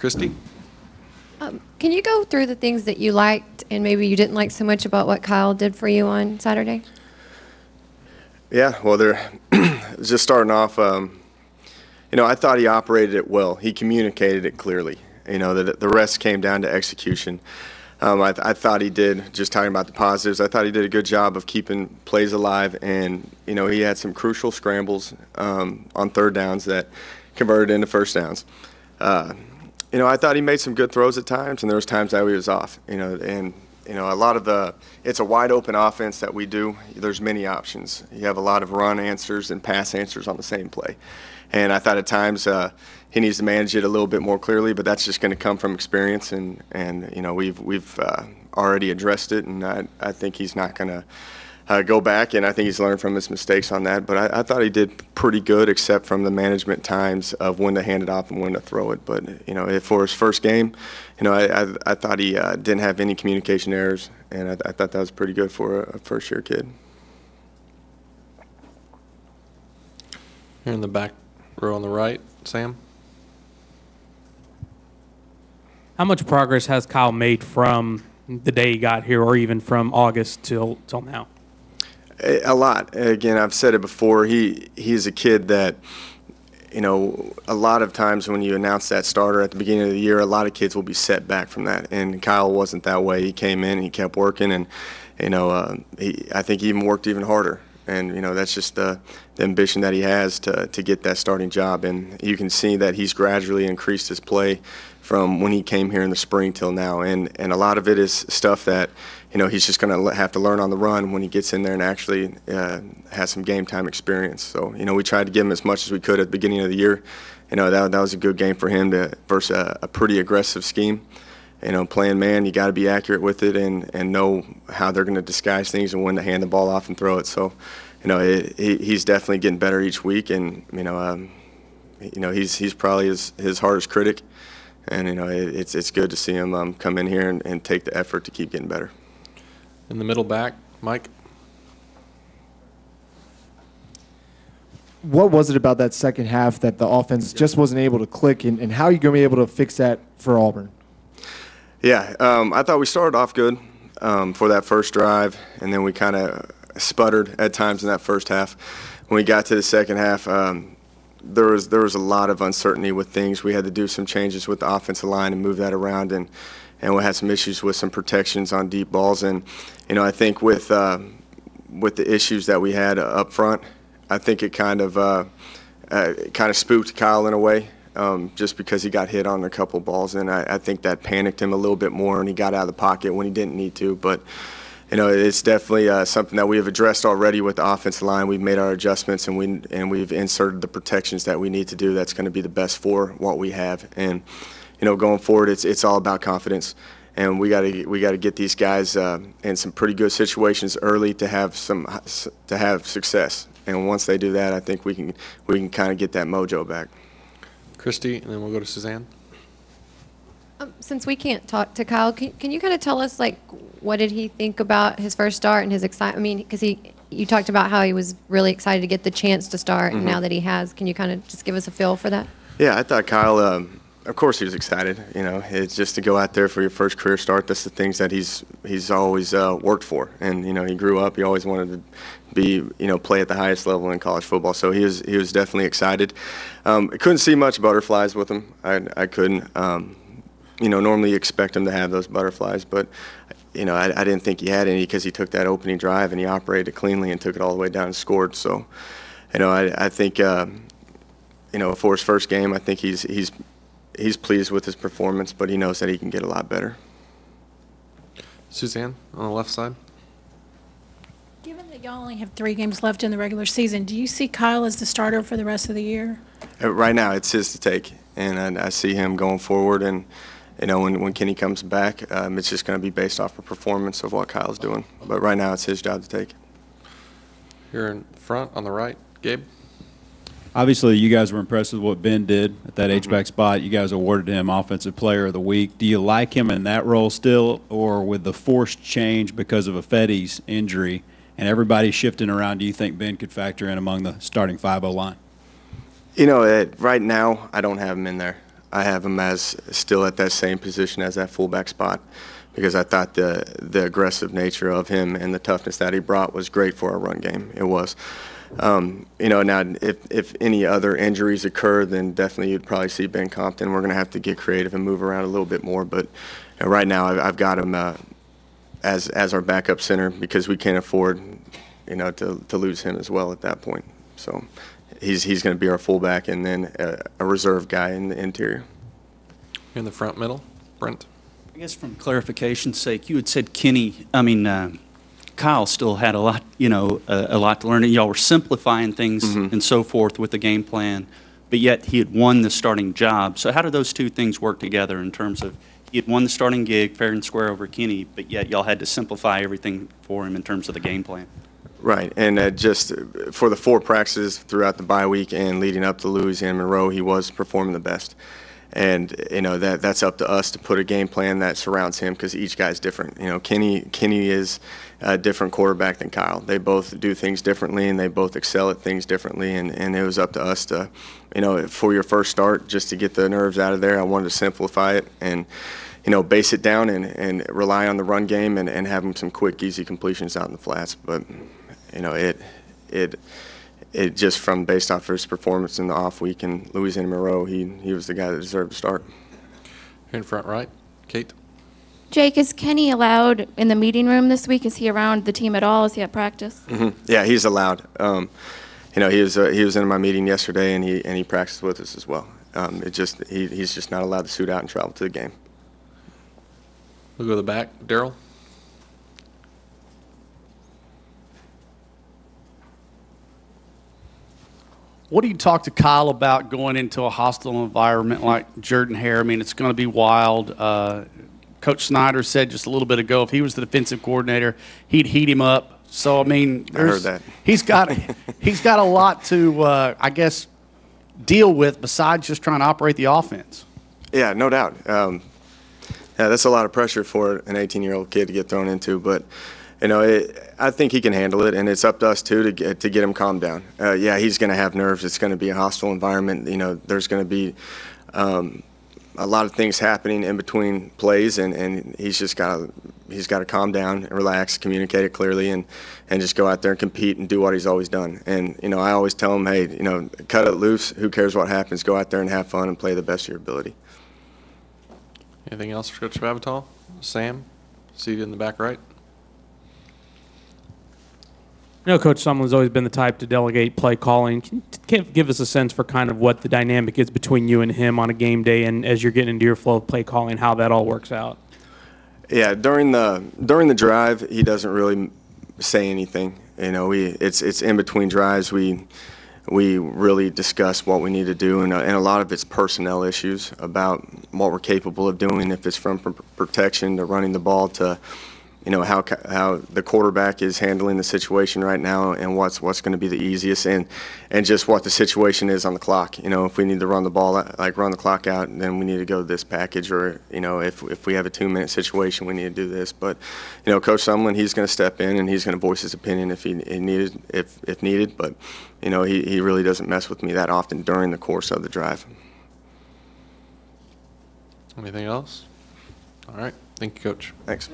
Christy? Can you go through the things that you liked and maybe you didn't like so much about what Kyle did for you on Saturday? Yeah, well, they're just starting off. I thought he operated it well. He communicated it clearly. The rest came down to execution. I thought he did, just talking about the positives, I thought he did a good job of keeping plays alive, and, he had some crucial scrambles on third downs that converted into first downs. I thought he made some good throws at times, and there was times that he was off, a lot of it's a wide open offense that we do. There's many options. You have a lot of run answers and pass answers on the same play. And I thought at times he needs to manage it a little bit more clearly, but that's just going to come from experience, and we've already addressed it, and I think he's not going to go back, and I think he's learned from his mistakes on that. But I thought he did pretty good, except from the management times of when to hand it off and when to throw it. But for his first game, I thought he didn't have any communication errors, and I thought that was pretty good for a first-year kid. Here in the back row on the right, Sam. How much progress has Kyle made from the day he got here, or even from August till now? A lot. Again, I've said it before. He's a kid that, a lot of times when you announce that starter at the beginning of the year, a lot of kids will be set back from that. And Kyle wasn't that way. He came in, he kept working, and I think he even worked even harder. And that's just the ambition that he has to get that starting job. And you can see that he's gradually increased his play from when he came here in the spring till now. And a lot of it is stuff that he's just going to have to learn on the run when he gets in there and actually has some game time experience. So we tried to give him as much as we could at the beginning of the year. That was a good game for him versus a pretty aggressive scheme. Playing man, you got to be accurate with it and know how they're going to disguise things and when to hand the ball off and throw it. So, he's definitely getting better each week, and he's probably his hardest critic, and it's good to see him come in here and take the effort to keep getting better. In the middle back, Mike. What was it about that second half that the offense just wasn't able to click, and how are you going to be able to fix that for Auburn? Yeah, I thought we started off good for that first drive, and then we kind of sputtered at times in that first half. When we got to the second half, there was a lot of uncertainty with things. We had to do some changes with the offensive line and move that around, and we had some issues with some protections on deep balls. And I think with the issues that we had up front, I think it kind of spooked Kyle in a way. Just because he got hit on a couple balls, and I think that panicked him a little bit more, and he got out of the pocket when he didn't need to. But it's definitely something that we have addressed already with the offensive line. We've made our adjustments, and we've inserted the protections that we need to do. That's going to be the best for what we have. And going forward, it's all about confidence, and we got to get these guys in some pretty good situations early to have success. And once they do that, I think we can kind of get that mojo back. Christy, and then we'll go to Suzanne. Since we can't talk to Kyle, can you kind of tell us, what did he think about his first start and his excitement? I mean, because you talked about how he was really excited to get the chance to start, and now that he has, can you kind of just give us a feel for that? Yeah, I thought Kyle, of course he was excited. It's just to go out there for your first career start. That's the things that he's always worked for. And, he grew up, he always wanted to be, play at the highest level in college football. So he was definitely excited. I couldn't see much butterflies with him. I couldn't. Normally you expect him to have those butterflies, but, I didn't think he had any because he took that opening drive and he operated cleanly and took it all the way down and scored. So, I think, for his first game, I think he's pleased with his performance, but he knows that he can get a lot better. Suzanne, on the left side. Given that y'all only have 3 games left in the regular season, do you see Kyle as the starter for the rest of the year? Right now, it's his to take, and I see him going forward. And when Kenny comes back, it's just going to be based off of performance of what Kyle's doing. But right now, it's his job to take. Here in front on the right, Gabe. Obviously, you guys were impressed with what Ben did at that H-back spot. You guys awarded him Offensive Player of the Week. Do you like him in that role still, or with the forced change because of Ifedi's injury and everybody shifting around, do you think Ben could factor in among the starting 5-0 line? Right now, I don't have him in there. I have him as still at that same position as that fullback spot, because I thought the aggressive nature of him and the toughness that he brought was great for our run game. It was. You know, now if any other injuries occur, then definitely you'd probably see Ben Compton. We're going to have to get creative and move around a little bit more. But right now, I've got him as our backup center, because we can't afford, you know, to lose him as well at that point. So he's going to be our fullback, and then a reserve guy in the interior. In the front middle, Brent. I guess from clarification's sake, you had said Kyle still had a lot, you know, a lot to learn, and y'all were simplifying things and so forth with the game plan, but yet he had won the starting job. So how do those two things work together in terms of he had won the starting gig fair and square over Kenny, but yet y'all had to simplify everything for him in terms of the game plan? Right, and just for the 4 practices throughout the bye week and leading up to Louisiana Monroe, he was performing the best. And, you know, that's up to us to put a game plan that surrounds him, because each guy's different. You know, Kenny is a different quarterback than Kyle. They both do things differently, and they both excel at things differently. And it was up to us to, you know, for your first start, just to get the nerves out of there. I wanted to simplify it and, you know, base it down and rely on the run game and have him some quick, easy completions out in the flats. But, you know, it just based off his performance in the off week in Louisiana Monroe, he was the guy that deserved to start. Here in front right, Kate. Jake, is Kenny allowed in the meeting room this week? Is he around the team at all? Is he at practice? Yeah, he's allowed. You know, he was in my meeting yesterday, and he practiced with us as well. He's just not allowed to suit out and travel to the game. We'll go to the back, Daryl. What do you talk to Kyle about going into a hostile environment like Jordan-Hare? I mean, it's going to be wild. Coach Snyder said just a little bit ago, if he was the defensive coordinator, he'd heat him up. So, I mean, I heard that. He's got a lot to, I guess, deal with besides just trying to operate the offense. Yeah, no doubt. Yeah, that's a lot of pressure for an 18-year-old kid to get thrown into, but you know, I think he can handle it, and it's up to us too to get him calmed down. Yeah, he's going to have nerves. It's going to be a hostile environment. You know, there's going to be a lot of things happening in between plays, and he's got to calm down and relax, communicate it clearly, and just go out there and compete and do what he's always done. And you know, I always tell him, hey, you know, cut it loose. Who cares what happens? Go out there and have fun and play the best of your ability. Anything else for Coach Spavital? Sam, seated in the back right. I know Coach Sumlin's always been the type to delegate play calling. Can you give us a sense for kind of what the dynamic is between you and him on a game day, and as you're getting into your flow of play calling, how that all works out? Yeah, during the drive, he doesn't really say anything. You know, it's in between drives. We really discuss what we need to do, and a lot of it's personnel issues about what we're capable of doing. If it's from protection to running the ball to, you know, how the quarterback is handling the situation right now, and what's going to be the easiest, and just what the situation is on the clock. You know, if we need to run the ball, like run the clock out, then we need to go to this package, or you know, if we have a 2-minute situation, we need to do this. But you know, Coach Sumlin, he's going to step in and he's going to voice his opinion if needed. But you know, he really doesn't mess with me that often during the course of the drive. Anything else? All right. Thank you, Coach. Thanks.